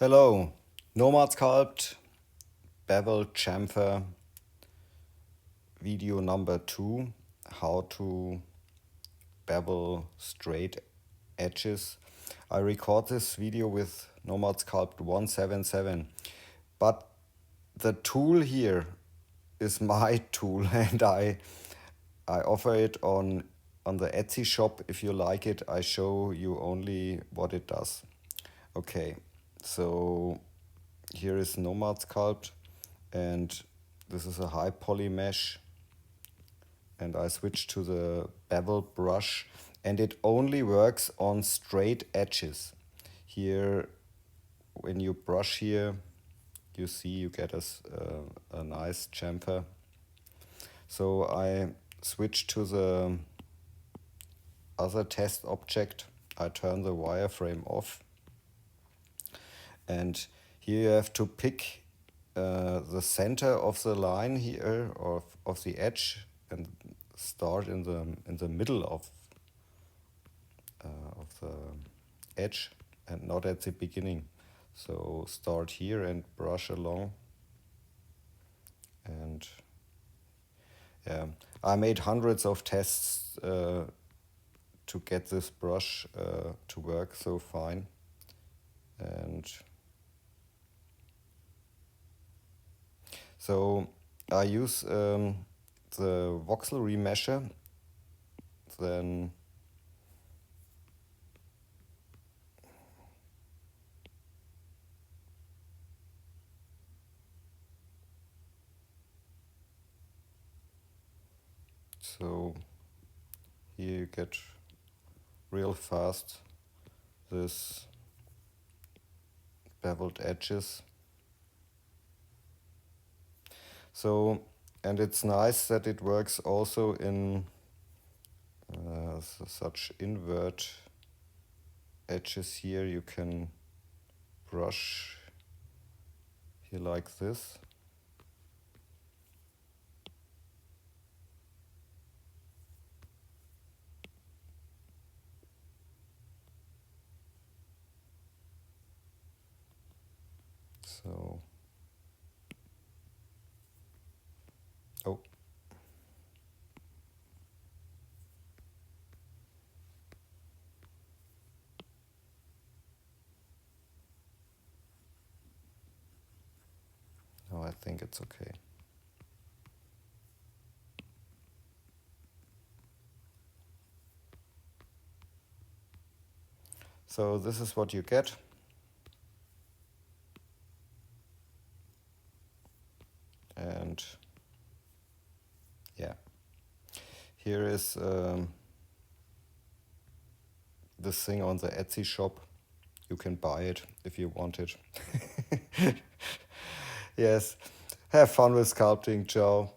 Hello, Nomad Sculpt, Bevel Chamfer, video number 2, how to bevel straight edges. I record this video with Nomad Sculpt 177, but the tool here is my tool and I offer it on the Etsy shop. If you like it, I show you only what it does. Okay, so here is Nomad Sculpt and this is a high poly mesh, and I switch to the bevel brush and it only works on straight edges. Here when you brush here, you see you get a nice chamfer. So I switch to the other test object. I turn the wireframe off, and here you have to pick the center of the line here, or of the edge, and start in the middle of the edge and not at the beginning. So start here and brush along. And yeah, I made hundreds of tests to get this brush to work so fine. And so I use the voxel remesher, then so here you get real fast this beveled edges. So, and it's nice that it works also in such invert edges. Here you can brush here like this. So, oh. No, I think it's okay. So this is what you get. And yeah, here is this thing on the Etsy shop. You can buy it if you want it. Yes, have fun with sculpting. Ciao.